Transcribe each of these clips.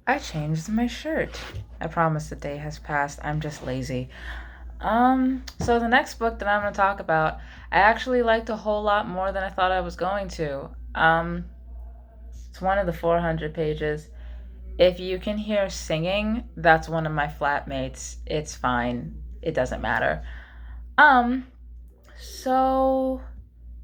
I changed my shirt. I promise the day has passed. I'm just lazy. So the next book that I'm going to talk about, I actually liked a whole lot more than I thought I was going to. It's one of the 400 pages. If you can hear singing, that's one of my flatmates. It's fine. It doesn't matter. Um, so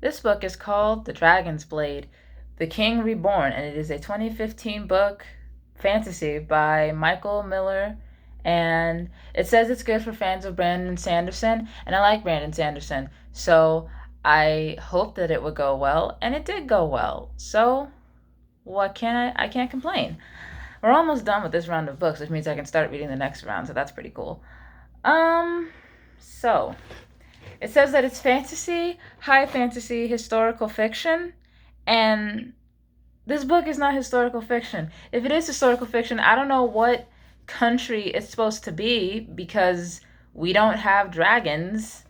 this book is called The Dragon's Blade, The King Reborn, and it is a 2015 book fantasy by Michael Miller. And it says it's good for fans of Brandon Sanderson, and I like Brandon Sanderson. So I hoped that it would go well, and it did go well. So what can I can't complain. We're almost done with this round of books, which means I can start reading the next round, so that's pretty cool. Um so it says that it's fantasy, high fantasy, historical fiction, and this book is not historical fiction. If it is historical fiction, I don't know what country it's supposed to be because we don't have dragons.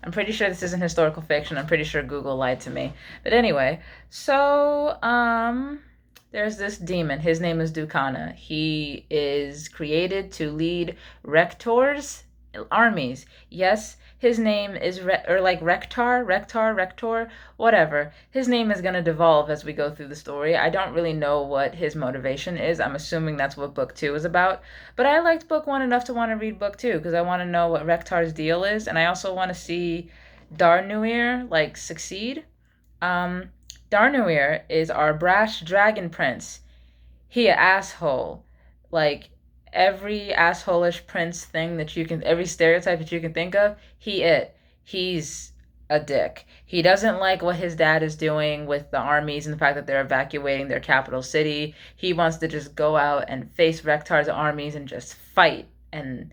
I'm pretty sure this isn't historical fiction. I'm pretty sure Google lied to me. But anyway, so there's this demon. His name is Ducana. He is created to lead rectors armies. Yes, his name is or like Rector, whatever. His name is gonna devolve as we go through the story. I don't really know what his motivation is. I'm assuming that's what book two is about. But I liked book one enough to want to read book two because I want to know what Rectar's deal is, and I also want to see Darnuir like succeed. Um, Darnuir is our brash dragon prince. He a asshole. Like every assholish prince thing that you can, every stereotype that you can think of, he's a dick. He doesn't like what his dad is doing with the armies and the fact that they're evacuating their capital city. He wants to just go out and face Rektar's armies and just fight and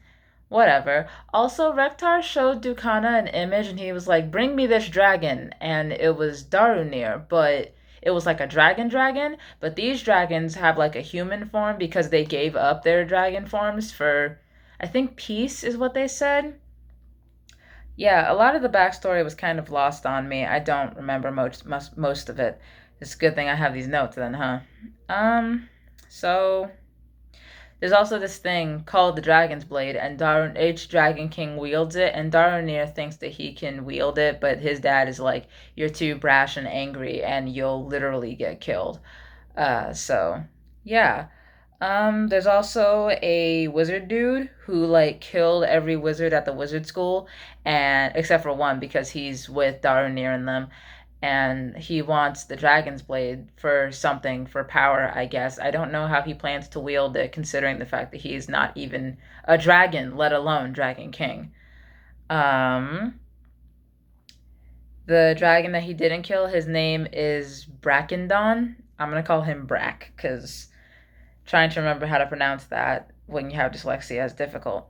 whatever. Also, Rektar showed Dukana an image and he was like, "Bring me this dragon." And it was Darunir, but it was like a dragon, but these dragons have like a human form because they gave up their dragon forms for, I think, peace is what they said. Yeah, a lot of the backstory was kind of lost on me. I don't remember most of it. It's a good thing I have these notes then, huh? So there's also this thing called the Dragon's Blade, and each Dragon King wields it, and Daronir thinks that he can wield it, but his dad is like, "You're too brash and angry, and you'll literally get killed." So yeah. There's also a wizard dude who like killed every wizard at the wizard school, and except for one because he's with Daronir and them, and he wants the dragon's blade for something, for power, I guess. I don't know how he plans to wield it considering the fact that he's not even a dragon, let alone Dragon King. Um the dragon that he didn't kill, his name is Brackendon. I'm gonna call him Brack because trying to remember how to pronounce that when you have dyslexia is difficult.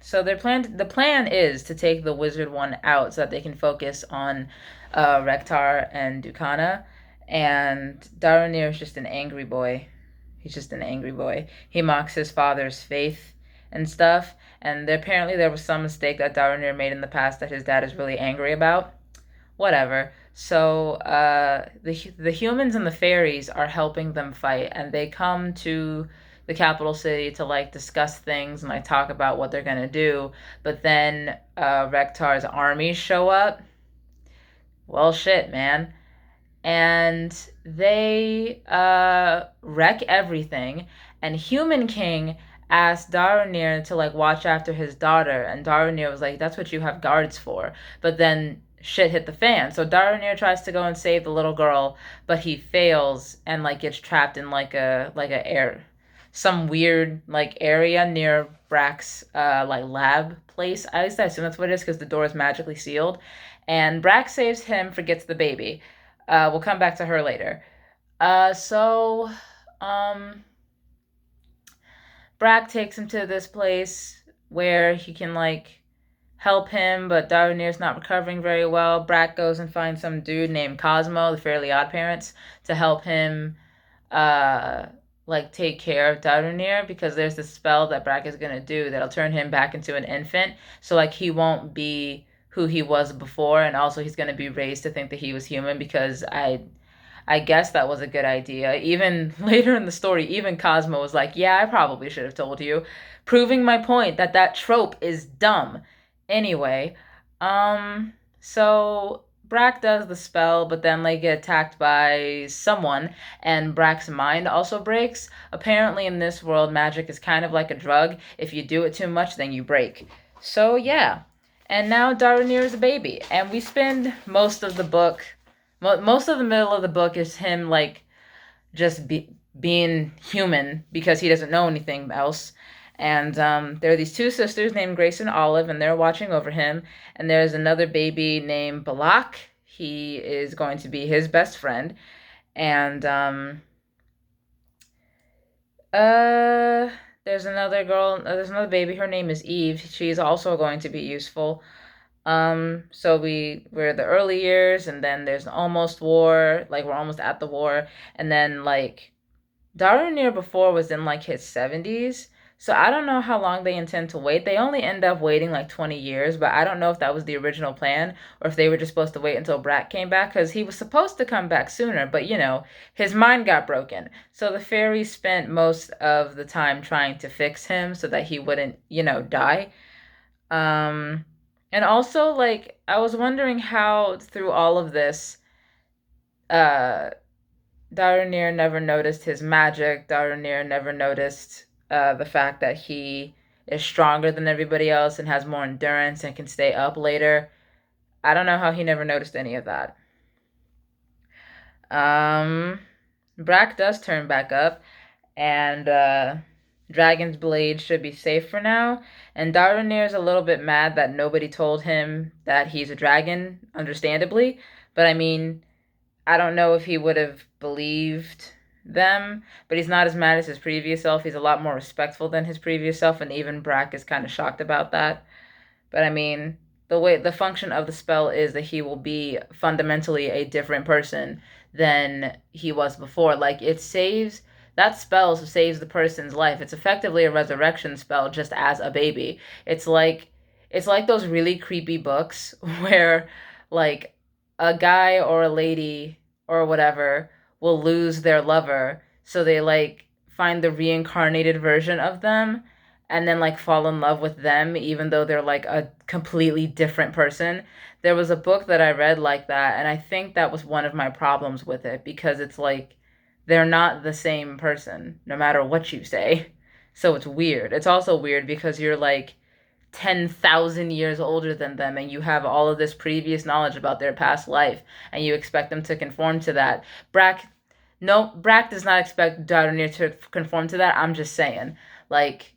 So the plan is to take the wizard one out so that they can focus on Rektar and Dukana. And Daronir is just an angry boy. He's just an angry boy. He mocks his father's faith and stuff. And apparently there was some mistake that Daronir made in the past that his dad is really angry about. Whatever. So the humans and the fairies are helping them fight, and they come to the capital city to like discuss things and like talk about what they're gonna do. But then Rektar's armies show up. Well, shit, man, and they wreck everything. And Human King asked Daronir to like watch after his daughter, and Daronir was like, "That's what you have guards for." But then shit hit the fan. So Daronir tries to go and save the little girl, but he fails and like gets trapped in like a air some weird like area near Brack's like lab place. At least I assume that's what it is because the door is magically sealed. And Brack saves him, forgets the baby. We'll come back to her later. So Brack takes him to this place where he can like help him, but Daronir's not recovering very well. Brack goes and finds some dude named Cosmo, the Fairly Odd Parents, to help him uh like take care of Daronir because there's this spell that Brack is gonna do that'll turn him back into an infant. So like he won't be who he was before, and also he's gonna be raised to think that he was human because I I guess that was a good idea. Even later in the story, even Cosmo was like, yeah, I probably should have told you, proving my point that that trope is dumb. Anyway, so Brack does the spell, but then they get attacked by someone, and Brack's mind also breaks. Apparently, in this world, magic is kind of like a drug. If you do it too much, then you break. So, yeah. And now Daranir is a baby, and we spend most of the book, most of the middle of the book is him like just being human because he doesn't know anything else. And there are these two sisters named Grace and Olive, and they're watching over him. And there's another baby named Balak. He is going to be his best friend. And uh, there's another baby. Her name is Eve. She's also going to be useful. So we're the early years, and then there's almost war, like we're almost at the war, and then like Darunia before was in like his 70s. So I don't know how long they intend to wait. They only end up waiting like 20 years, but I don't know if that was the original plan or if they were just supposed to wait until Brat came back because he was supposed to come back sooner, but his mind got broken. So the fairies spent most of the time trying to fix him so that he wouldn't, die. Um, and also, like, I was wondering how through all of this, uh, Daranir never noticed his magic. Daranir never noticed the fact that he is stronger than everybody else and has more endurance and can stay up later. I don't know how he never noticed any of that. Um, Brack does turn back up, and Dragon's Blade should be safe for now. And Daranir's a little bit mad that nobody told him that he's a dragon, understandably. But I mean, I don't know if he would have believed them, but he's not as mad as his previous self. He's a lot more respectful than his previous self, and even Brack is kind of shocked about that. But I mean, the function of the spell is that he will be fundamentally a different person than he was before. Like that spell saves the person's life. It's effectively a resurrection spell just as a baby. It's like those really creepy books where like a guy or a lady or whatever will lose their lover, so they like find the reincarnated version of them and then like fall in love with them even though they're like a completely different person. There was a book that I read like that, and I think that was one of my problems with it because it's like they're not the same person no matter what you say. So it's weird. It's also weird because you're like 10,000 years older than them and you have all of this previous knowledge about their past life and you expect them to conform to that. Brack no, Brack does not expect Daranir to conform to that. I'm just saying. Like,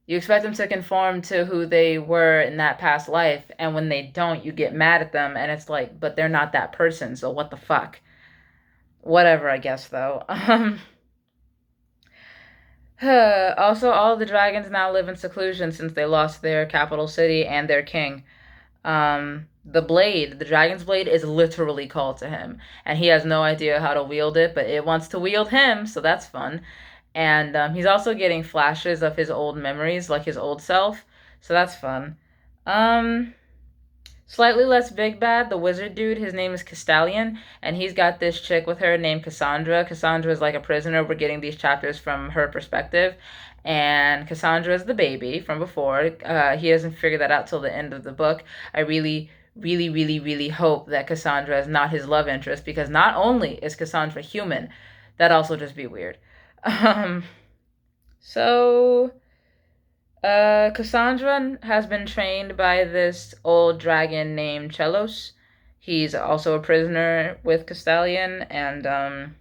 you expect them to conform to who they were in that past life, and when they don't, you get mad at them, and it's like, but they're not that person, so what the fuck? Whatever, I guess, though. Also, all the dragons now live in seclusion since they lost their capital city and their king. The dragon's blade is literally called to him, and he has no idea how to wield it, but it wants to wield him, so that's fun. And he's also getting flashes of his old memories, like his old self, so that's fun. Um, Slightly less big bad, the wizard dude, his name is Castalion, and he's got this chick with her named Cassandra. Cassandra is like a prisoner. We're getting these chapters from her perspective. And Cassandra is the baby from before. He doesn't figure that out till the end of the book. I really, really, really, really hope that Cassandra is not his love interest because not only is Cassandra human, that'd also just be weird. Um, so Cassandra has been trained by this old dragon named Chelos. He's also a prisoner with Castalion, and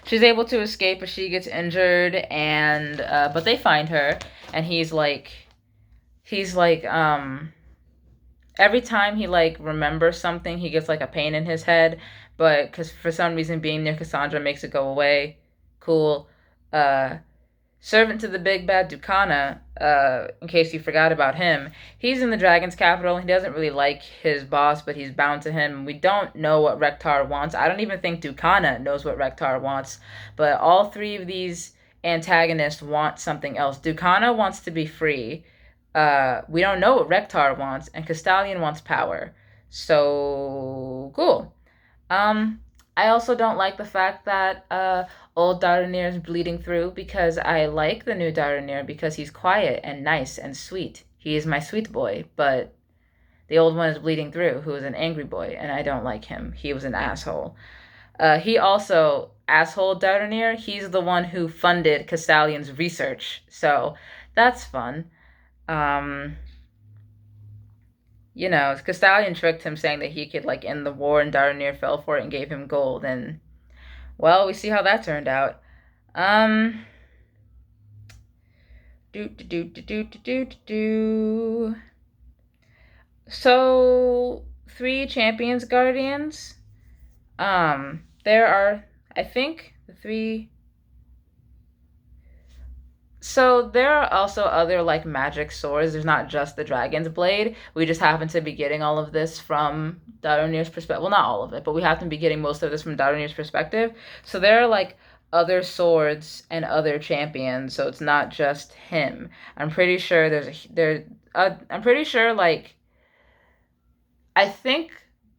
she's able to escape, but she gets injured, and but they find her, and he's like every time he like remembers something, he gets like a pain in his head, but because for some reason being near Cassandra makes it go away. Cool. Uh, Servant to the big bad Ducana, in case you forgot about him, he's in the dragon's capital. He doesn't really like his boss, but he's bound to him. We don't know what Rektar wants. I don't even think Ducana knows what Rektar wants, but all three of these antagonists want something else. Ducana wants to be free. We don't know what Rektar wants, and Castalion wants power. So, cool. Um, I also don't like the fact that old Daronir is bleeding through because I like the new Daronir because he's quiet and nice and sweet. He is my sweet boy, but the old one is bleeding through, who is an angry boy, and I don't like him. He was an asshole. He also, asshole Daronir, he's the one who funded Castallion's research, so that's fun. Um, Castalion tricked him saying that he could like end the war, and Daronir fell for it and gave him gold, and well, we see how that turned out. Um, do do do do do do do do. So, three champions guardians. There are, I think, the three. So there are also other like magic swords. There's not just the dragon's blade. We just happen to be getting all of this from Daronir's perspective. Well, not all of it, but we happen to be getting most of this from Daronir's perspective. So there are like other swords and other champions. So it's not just him. I'm pretty sure I'm pretty sure like I think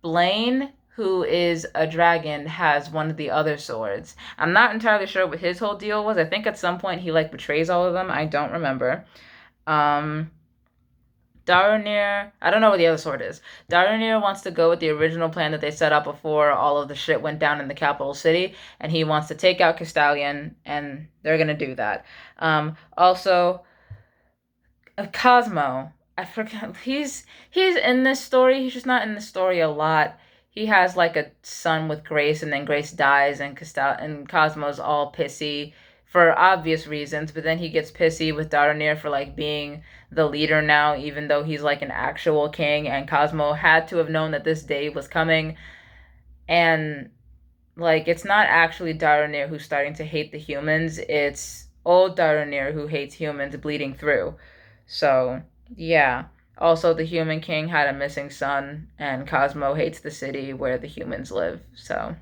Blaine, who is a dragon, has one of the other swords. I'm not entirely sure what his whole deal was. I think at some point he like betrays all of them. I don't remember. Um, Daronir, I don't know what the other sword is. Daronir wants to go with the original plan that they set up before all of the shit went down in the capital city, and he wants to take out Castalion, and they're gonna do that. Also, Cosmo. I forget. He's in this story. He's just not in the story a lot. He has like a son with Grace, and then Grace dies, and Cosmo's all pissy for obvious reasons. But then he gets pissy with Daronir for like being the leader now, even though he's like an actual king. And Cosmo had to have known that this day was coming. And like it's not actually Daronir who's starting to hate the humans. It's old Daronir who hates humans bleeding through. So, yeah. Also, the human king had a missing son, and Cosmo hates the city where the humans live. So,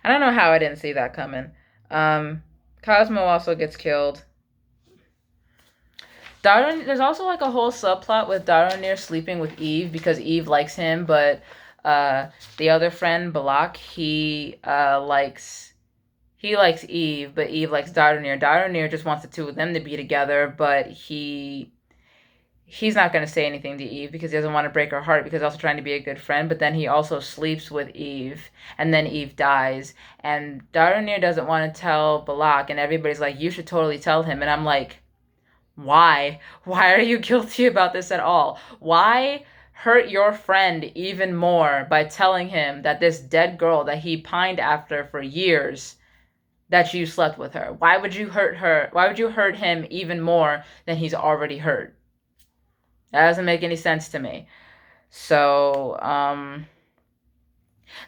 I don't know how I didn't see that coming. Cosmo also gets killed. There's also like a whole subplot with Daronir sleeping with Eve because Eve likes him, but the other friend, Balak, he likes Eve, but Eve likes Daronir. Daronir just wants the two of them to be together, but he's not going to say anything to Eve because he doesn't want to break her heart because he's also trying to be a good friend, but then he also sleeps with Eve, and then Eve dies, and Daronir doesn't want to tell Balak, and everybody's like, you should totally tell him, and I'm like, why? Why are you guilty about this at all? Why hurt your friend even more by telling him that this dead girl that he pined after for years, that you slept with her? Why would you hurt her? Why would you hurt him even more than he's already hurt? That doesn't make any sense to me. So,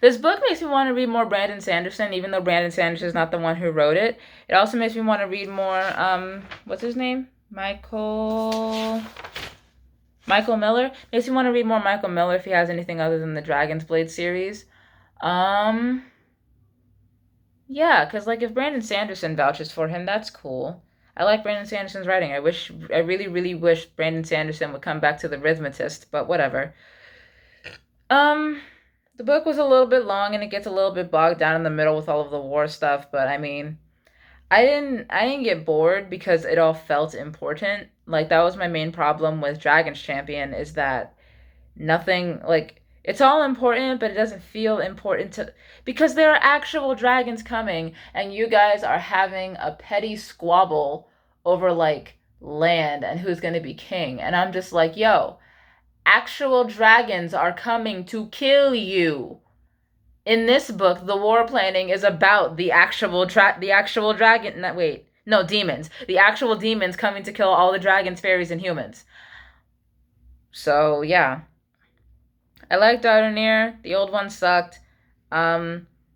this book makes me want to read more Brandon Sanderson, even though Brandon Sanderson is not the one who wrote it. It also makes me want to read more, what's his name? Michael Miller. Makes me want to read more Michael Miller if he has anything other than the Dragon's Blade series. Yeah, because like if Brandon Sanderson vouches for him, that's cool. I like Brandon Sanderson's writing. I really, really wish Brandon Sanderson would come back to the Rhythmatist, but whatever. Um, the book was a little bit long and it gets a little bit bogged down in the middle with all of the war stuff, but I mean, I didn't get bored because it all felt important. Like that was my main problem with Dragon's Champion is that nothing like it's all important, but it doesn't feel important to because there are actual dragons coming and you guys are having a petty squabble over like land and who's going to be king. And I'm just like, yo, actual dragons are coming to kill you. In this book, the war planning is about the actual dragon. No, wait, no, demons. The actual demons coming to kill all the dragons, fairies, and humans. So yeah, I liked Daronir. The old one sucked.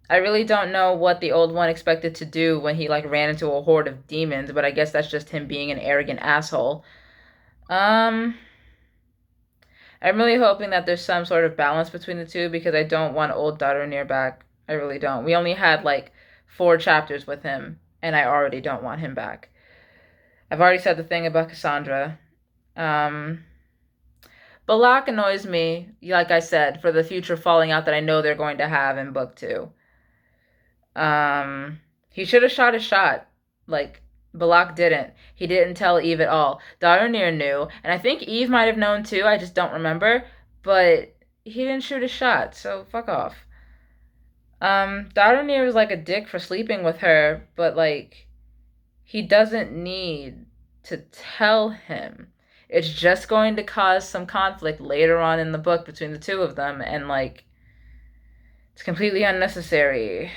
I really don't know what the old one expected to do when he like ran into a horde of demons, but I guess that's just him being an arrogant asshole. Um, I'm really hoping that there's some sort of balance between the two because I don't want old Daronir back. I really don't. We only had like 4 chapters with him, and I already don't want him back. I've already said the thing about Cassandra. Um, Balak annoys me, like I said, for the future falling out that I know they're going to have in book two. He should have shot his shot. Like, Balak didn't. He didn't tell Eve at all. Daronir knew, and I think Eve might have known too, I just don't remember. But he didn't shoot his shot, so fuck off. Daronir was like a dick for sleeping with her, but like, he doesn't need to tell him. It's just going to cause some conflict later on in the book between the two of them, and like, it's completely unnecessary.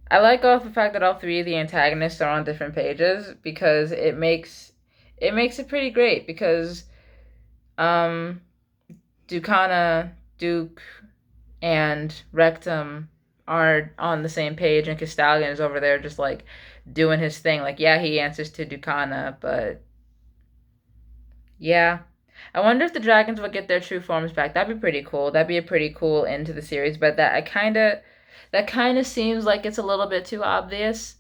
I like all the fact that all three of the antagonists are on different pages because it makes it pretty great because um Ducana, Duke, and Rectum are on the same page, and Castallion is over there just like doing his thing. Like, yeah, he answers to Ducana, but yeah. I wonder if the dragons would get their true forms back. That'd be pretty cool. That'd be a pretty cool end to the series, but that kind of seems like it's a little bit too obvious.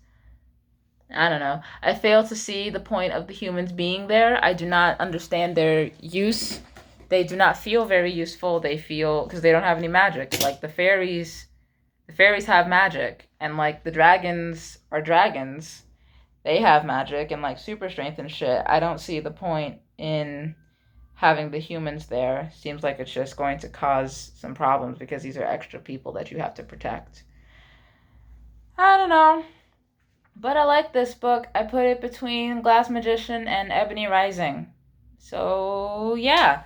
I don't know. I fail to see the point of the humans being there. I do not understand their use. They do not feel very useful. They feel because they don't have any magic. Like the fairies have magic, and like the dragons are dragons. They have magic and like super strength and shit. I don't see the point in having the humans there. Seems like it's just going to cause some problems because these are extra people that you have to protect. I don't know. But I like this book. I put it between Glass Magician and Ebony Rising. So, yeah.